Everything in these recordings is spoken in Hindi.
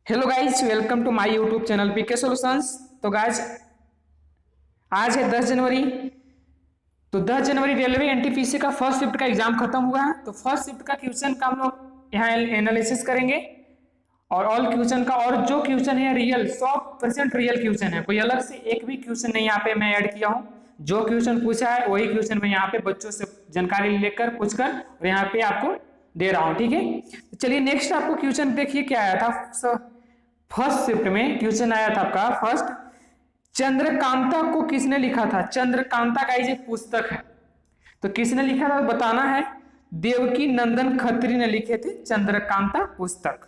Hello guys, welcome to my YouTube channel PK solutions. तो गाइज आज है 10 जनवरी। तो 10 जनवरी रेलवे एनटीपीसी का फर्स्ट शिफ्ट का एग्जाम खत्म हुआ है। तो फर्स्ट शिफ्ट का क्वेश्चन का हम लोग यहाँ एनालिसिस करेंगे और ऑल क्वेश्चन का, और जो क्वेश्चन है रियल 100% रियल क्वेश्चन है। कोई अलग से एक भी क्वेश्चन नहीं यहाँ पे मैं ऐड किया हूँ। जो क्वेश्चन पूछा है वही क्वेश्चन मैं यहाँ पे बच्चों से जानकारी लेकर पूछकर और यहाँ पे आपको दे रहा हूँ। ठीक है, तो चलिए नेक्स्ट आपको क्वेश्चन देखिए क्या आया था। फर्स्ट शिफ्ट में क्वेश्चन आया था आपका फर्स्ट, चंद्रकांता को किसने लिखा था। चंद्रकांता का ये पुस्तक है, तो किसने लिखा था बताना है। देवकी नंदन खत्री ने लिखे थे चंद्रकांता पुस्तक।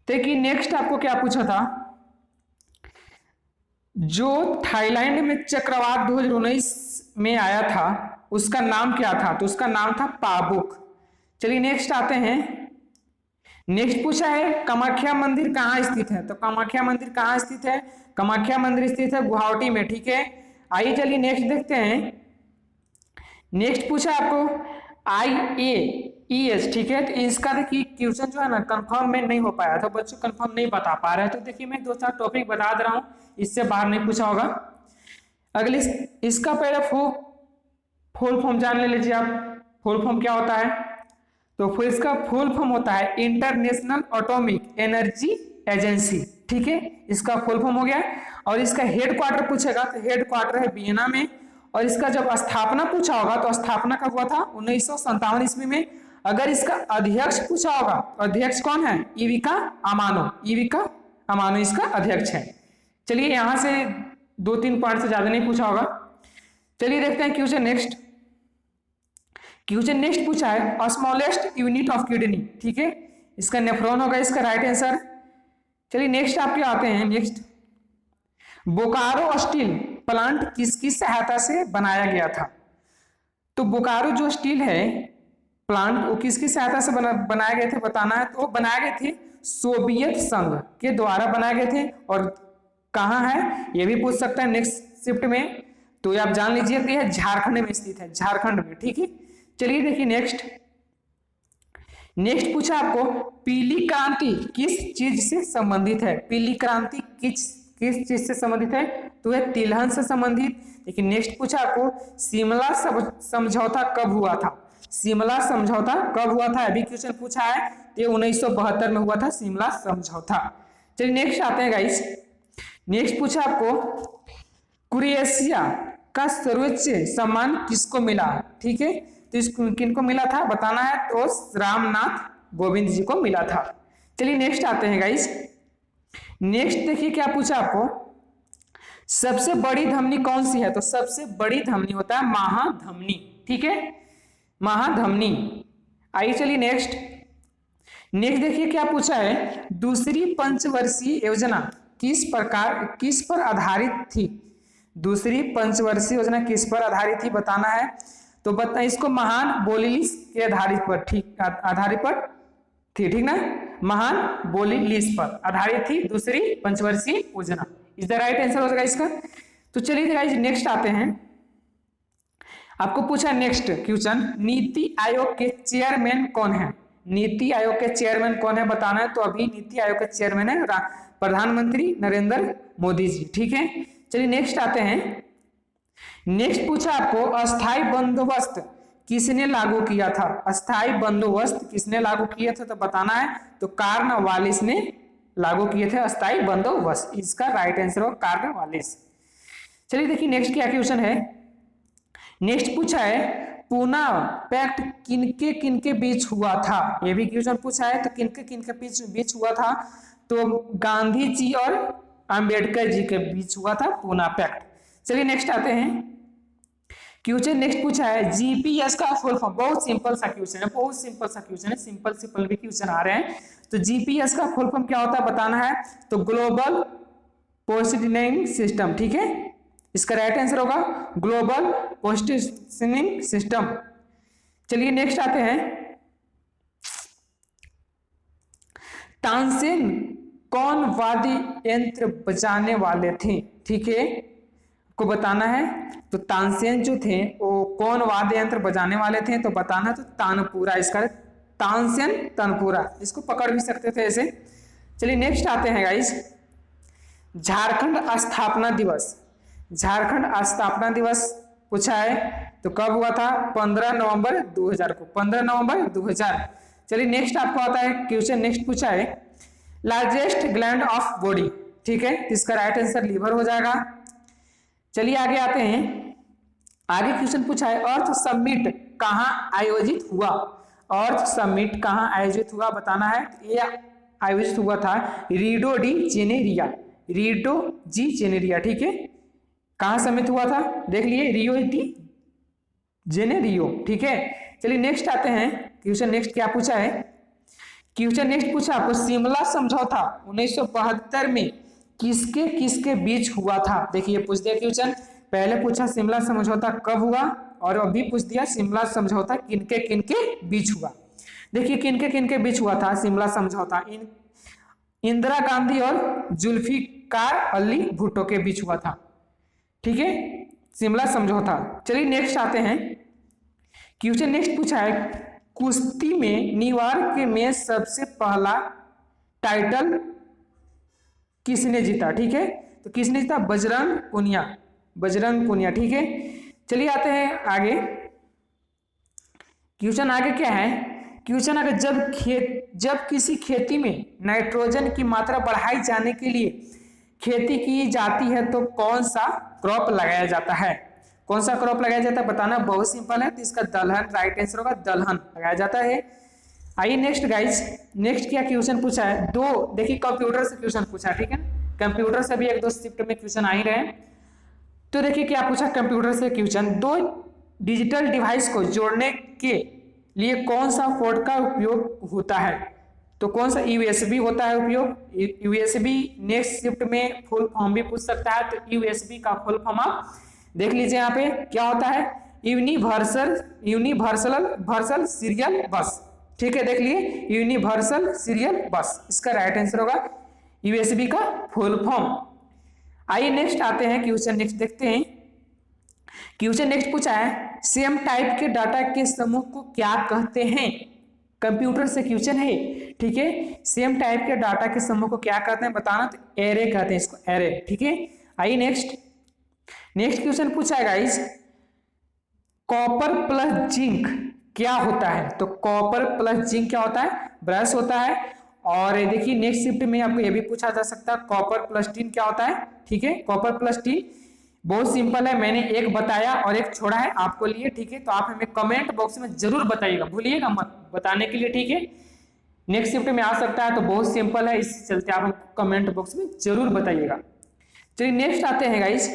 देखिए नेक्स्ट आपको क्या पूछा था, जो थाईलैंड में चक्रवात 2019 में आया था उसका नाम क्या था। तो उसका नाम था पाबुक। चलिए नेक्स्ट आते हैं। नेक्स्ट पूछा है कामाख्या मंदिर कहाँ स्थित है। तो कामाख्या मंदिर कहाँ स्थित है। कामाख्या मंदिर स्थित है गुवाहाटी में। ठीक है, आइए चलिए नेक्स्ट देखते हैं। नेक्स्ट पूछा आपको IAES। ठीक है, तो इसका देखिए क्वेश्चन जो है ना कंफर्म में नहीं हो पाया था, बच्चों कंफर्म नहीं बता पा रहे हैं। तो देखिए मैं 2-4 टॉपिक बता दे रहा हूँ, इससे बाहर नहीं पूछा होगा। अगले इसका पहले फुल फॉर्म जान ले लीजिए आप। फुल फॉर्म क्या होता है, तो फिर इसका फुल फॉर्म होता है इंटरनेशनल एटॉमिक एनर्जी एजेंसी। ठीक है, इसका फुल फॉर्म हो गया। और इसका हेड क्वार्टर पूछेगा तो हेड क्वार्टर है वियना में। और इसका जब स्थापना पूछा होगा तो स्थापना कब हुआ था 1957 ईस्वी में। अगर इसका अध्यक्ष पूछा होगा तो अध्यक्ष कौन है, इविका अमानो। इविका अमानो इसका अध्यक्ष है। चलिए यहां से 2-3 पॉइंट से ज्यादा नहीं पूछा होगा। चलिए देखते हैं क्वेश्चन नेक्स्ट। क्वेश्चन नेक्स्ट पूछा है स्मॉलेस्ट यूनिट ऑफ किडनी। ठीक है, इसका नेफ्रॉन होगा इसका राइट आंसर। चलिए नेक्स्ट आपके आते हैं। नेक्स्ट, बोकारो स्टील प्लांट किसकी सहायता से बनाया गया था। तो बोकारो जो स्टील है प्लांट वो किसकी सहायता से बनाए गए थे बताना है। तो वो बनाए गए थे सोवियत संघ के द्वारा बनाए गए थे। और कहाँ है ये भी पूछ सकता है नेक्स्ट शिफ्ट में, तो आप जान लीजिए कि यह झारखंड में स्थित है, झारखंड में। ठीक है, चलिए देखिए नेक्स्ट पूछा आपको पीली क्रांति किस चीज से संबंधित है। पीली क्रांति किस चीज से संबंधित है, तो है तिलहन से संबंधित। लेकिन नेक्स्ट पूछा आपको शिमला समझौता कब हुआ था। शिमला समझौता कब हुआ था, अभी क्वेश्चन पूछा है, तो 1972 में हुआ था शिमला समझौता। चलिए नेक्स्ट आते हैं गाइस। नेक्स्ट पूछा आपको क्रोएशिया का सर्वोच्च सम्मान किसको मिला। ठीक है, तो इसको किनको मिला था बताना है, तो रामनाथ कोविंद जी को मिला था। चलिए नेक्स्ट आते हैं गाइस। नेक्स्ट देखिए क्या पूछा आपको, सबसे बड़ी धमनी कौन सी है। तो सबसे बड़ी धमनी होता है महाधमनी। ठीक है, महाधमनी। आइए चलिए नेक्स्ट देखिए क्या पूछा है, दूसरी पंचवर्षीय योजना किस पर आधारित थी। दूसरी पंचवर्षीय योजना किस पर आधारित थी बताना है। तो बता इसको महान बोलीलिस के आधारित पर थी। ठीक ना, महान बोलीलिस पर आधारित थी दूसरी पंचवर्षीय योजना। इज द राइट आंसर हो जाएगा इसका। तो चलिए गाइस नेक्स्ट आते हैं। आपको पूछा नेक्स्ट क्वेश्चन, नीति आयोग के चेयरमैन कौन है। नीति आयोग के चेयरमैन कौन है बताना है। तो अभी नीति आयोग के चेयरमैन है प्रधानमंत्री नरेंद्र मोदी जी। ठीक है, चलिए नेक्स्ट आते हैं। नेक्स्ट पूछा आपको अस्थाई बंदोबस्त किसने लागू किया था। अस्थाई बंदोबस्त किसने लागू किया था तो बताना है। तो कार्नवालिस ने लागू किए थे अस्थाई बंदोबस्त। इसका राइट आंसर हो कार्नवालिस। चलिए देखिए नेक्स्ट क्या क्वेश्चन है। नेक्स्ट पूछा है पूना पैक्ट किनके किनके बीच हुआ था। यह भी क्वेश्चन पूछा है, तो किनके किनके बीच हुआ था। तो गांधी जी और अंबेडकर जी के बीच हुआ था पूना पैक्ट। चलिए नेक्स्ट आते हैं। क्वेश्चन नेक्स्ट पूछा है जीपीएस का फुल फॉर्म। बहुत सिंपल सा क्वेश्चन है, बहुत सिंपल सा क्वेश्चन है, सिंपल भी क्वेश्चन आ रहे हैं। तो जीपीएस का फुल फॉर्म क्या होता है बताना है। तो ग्लोबल पोजिशनिंग सिस्टम। ठीक है, इसका राइट आंसर होगा ग्लोबल पोजिशनिंग सिस्टम। चलिए नेक्स्ट आते हैं। तानसेन कौन वाद्य यंत्र बजाने वाले थे। ठीक है, को बताना है। तो तानसेन जो थे वो कौन वाद्य यंत्र बजाने वाले थे तो बताना। तो तानपुरा, इसका तानसेन तानपुरा, इसको पकड़ भी सकते थे ऐसे। चलिए नेक्स्ट आते हैं गाइस, झारखंड स्थापना दिवस। झारखंड स्थापना दिवस पूछा है तो कब हुआ था? 15 नवंबर 2000 को, 15 नवंबर 2000। चलिए नेक्स्ट आपको आता है क्वेश्चन, नेक्स्ट पूछा है लार्जेस्ट ग्लैंड ऑफ बॉडी, ठीक है, इसका राइट आंसर लीवर हो जाएगा। चलिए आगे आते हैं, आगे क्वेश्चन पूछा है अर्थ समिट कहां आयोजित हुआ? अर्थ समिट कहां आयोजित हुआ बताना है। ये आयोजित हुआ था Rio de Janeiro, Rio de Janeiro, ठीक है। कहां समिट हुआ था? देख लिए, रियो डी जेनेरियो, ठीक है। चलिए नेक्स्ट आते हैं क्वेश्चन, नेक्स्ट क्या पूछा है? क्वेश्चन नेक्स्ट पूछा आपको शिमला समझौता 1972 में किसके किसके बीच हुआ था? देखिए पूछ दिया क्वेश्चन, पहले पूछा शिमला समझौता कब हुआ, और अभी पूछ दिया शिमला समझौता किनके किनके बीच हुआ। देखिए किनके किनके बीच हुआ था शिमला समझौता, इंदिरा गांधी और जुल्फिकार अली भुट्टो के बीच हुआ था, ठीक है, शिमला समझौता। चलिए नेक्स्ट आते हैं क्वेश्चन, नेक्स्ट पूछा है कुश्ती में न्यूयॉर्क में सबसे पहला टाइटल किसने जीता? ठीक है, तो किसने जीता? बजरंग पुनिया, बजरंग पुनिया, ठीक है। चलिए आते हैं आगे, क्वेश्चन आगे क्या है? क्वेश्चन आगे जब किसी खेती में नाइट्रोजन की मात्रा बढ़ाई जाने के लिए खेती की जाती है तो कौन सा क्रॉप लगाया जाता है? कौन सा क्रॉप लगाया जाता है बताना, बहुत सिंपल है, तो इसका दलहन राइट आंसर होगा, दलहन लगाया जाता है। आइए नेक्स्ट गाइस, नेक्स्ट क्या क्वेश्चन पूछा है? दो, देखिए कंप्यूटर से क्वेश्चन पूछा, ठीक है, कंप्यूटर से भी एक दो शिफ्ट में क्वेश्चन आ ही रहे हैं। तो देखिए क्या पूछा कंप्यूटर से क्वेश्चन, दो डिजिटल डिवाइस को जोड़ने के लिए कौन सा पोर्ट का उपयोग होता है? तो कौन सा? यूएसबी होता है उपयोग, यूएसबी। नेक्स्ट शिफ्ट में फुल फॉर्म भी पूछ सकता है, तो यूएसबी का फुल फॉर्म आप देख लीजिए यहाँ पे क्या होता है, यूनिवर्सल सीरियल बस, ठीक है, देख लिए यूनिवर्सल सीरियल बस, इसका राइट आंसर होगा यूएसबी का फुल फॉर्म। आइए नेक्स्ट आते हैं क्वेश्चन, नेक्स्ट देखते हैं क्वेश्चन, नेक्स्ट पूछा है सेम टाइप के डाटा के समूह को क्या कहते हैं? कंप्यूटर से क्वेश्चन है, ठीक है, सेम टाइप के डाटा के समूह को क्या कहते हैं बताना, तो एरे कहते हैं इसको, एरे, ठीक है। आइए नेक्स्ट क्वेश्चन पूछा है गाइस कॉपर प्लस जिंक क्या होता है? तो कॉपर प्लस जिंक क्या होता है? ब्रश होता है। और देखिए नेक्स्ट शिफ्ट में आपको ये भी पूछा जा सकता है कॉपर प्लस टिन क्या होता है, ठीक है, कॉपर प्लस टिन बहुत सिंपल है, मैंने एक बताया और एक छोड़ा है आपको लिए, ठीक है, तो आप हमें कमेंट बॉक्स में जरूर बताइएगा, भूलिएगा मत बताने के लिए, ठीक है। नेक्स्ट शिफ्ट में आ सकता है, तो बहुत सिंपल है, इस चलते आप हमको कमेंट बॉक्स में जरूर बताइएगा। चलिए नेक्स्ट आते हैं गाइस,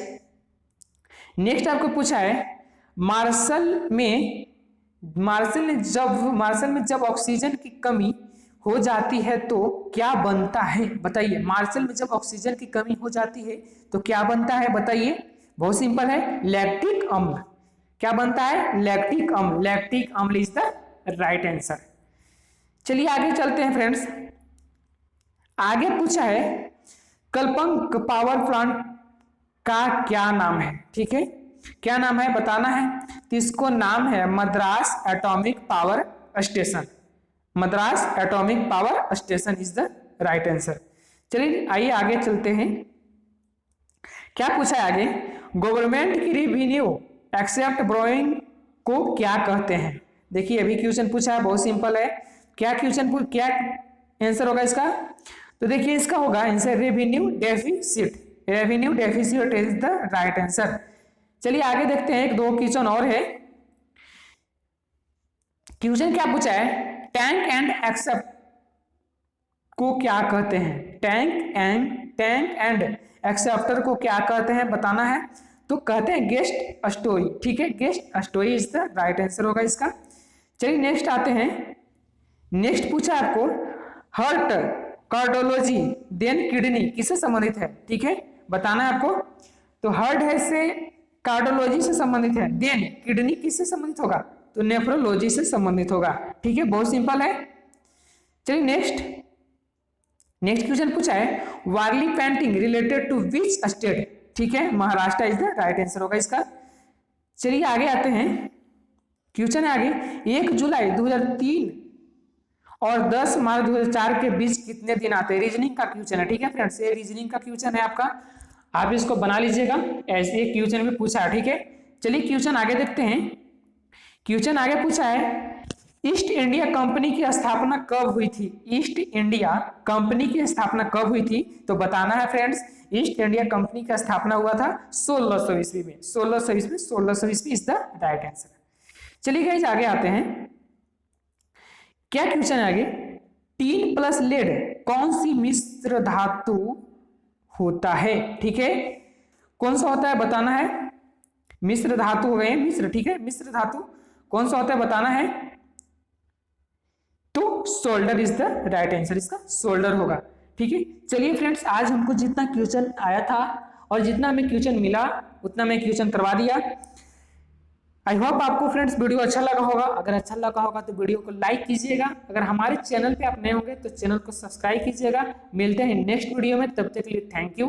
नेक्स्ट आपको पूछा है मार्शल में जब ऑक्सीजन की कमी हो जाती है तो क्या बनता है? बताइए, मार्शल में जब ऑक्सीजन की कमी हो जाती है तो क्या बनता है बताइए? बहुत सिंपल है, लैक्टिक अम्ल। क्या बनता है? लैक्टिक अम्ल, लैक्टिक अम्ल इज द राइट आंसर। चलिए आगे चलते हैं फ्रेंड्स, आगे पूछा है कलपंक पावर प्लांट का क्या नाम है? ठीक है, क्या नाम है बताना है, तो इसको नाम है Madras atomic power station, Madras atomic power station is the right answer. चलिए आइए आगे चलते हैं, क्या पूछा है आगे, गवर्नमेंट की रेवेन्यू एक्सेप्ट बोरोइंग को क्या कहते हैं? देखिए अभी क्वेश्चन पूछा है, बहुत सिंपल है, क्या क्या आंसर होगा इसका? तो देखिए इसका होगा answer revenue deficit, revenue deficit is the right answer. चलिए आगे देखते हैं, एक दो क्वेश्चन और है। क्वेश्चन क्या पूछा है, टैंक एंड एक्सेप्ट को क्या कहते हैं? टैंक एंड एक्सेप्टर को क्या कहते हैं बताना है, तो कहते हैं गेस्ट स्टोरी, ठीक है, guest story is the right answer होगा इसका। चलिए नेक्स्ट आते हैं, नेक्स्ट पूछा आपको हार्ट कार्डियोलॉजी देन किडनी किससे संबंधित है? ठीक है, बताना है आपको, तो हार्ट है से कार्डियोलॉजी से संबंधित है, देन किडनी किससे संबंधित होगा? तो नेफ्रोलॉजी से संबंधित होगा, ठीक है, बहुत सिंपल है। चलिए नेक्स्ट क्वेश्चन पूछा है Warli painting related to which state? ठीक है, Maharashtra is the right answer होगा इसका। चलिए आगे आते हैं, क्वेश्चन है आगे, 1 जुलाई 2003 और 10 मार्च 2004 के बीच कितने दिन आते हैं। रीजनिंग का क्वेश्चन है, ठीक है फ्रेंड्स, ये रीजनिंग का क्वेश्चन है आपका, आप इसको बना लीजिएगा, ऐसे क्वेश्चन में पूछा है, ठीक है। चलिए क्वेश्चन आगे देखते हैं। क्वेश्चन आगे पूछा है ईस्ट इंडिया कंपनी की स्थापना कब हुई थी। ईस्ट इंडिया कंपनी की स्थापना कब हुई थी, तो बताना है फ्रेंड्स। ईस्ट इंडिया कंपनी का स्थापना हुआ था 1600 ईस्वी में। 1600 ईस्वी, 1600 ईस्वी इज द राइट आंसर। चलिए गाइस आगे आते हैं। क्या क्वेश्चन है आगे, टीन प्लस लेड कौन सी मिश्र धातु होता है, ठीक है। कौन सा होता है बताना है। मिश्र धातु हो गए मिश्र, ठीक है। मिश्र धातु कौन सा होता है बताना है, तो solder is the right answer, इसका सोल्डर होगा, ठीक है। चलिए फ्रेंड्स, आज हमको जितना क्वेश्चन आया था और जितना हमें क्वेश्चन मिला उतना मैं क्वेश्चन करवा दिया। आई होप आपको फ्रेंड्स वीडियो अच्छा लगा होगा। अगर अच्छा लगा होगा तो वीडियो को लाइक कीजिएगा। अगर हमारे चैनल पे आप नए होंगे तो चैनल को सब्सक्राइब कीजिएगा। मिलते हैं नेक्स्ट वीडियो में, तब तक के लिए थैंक यू।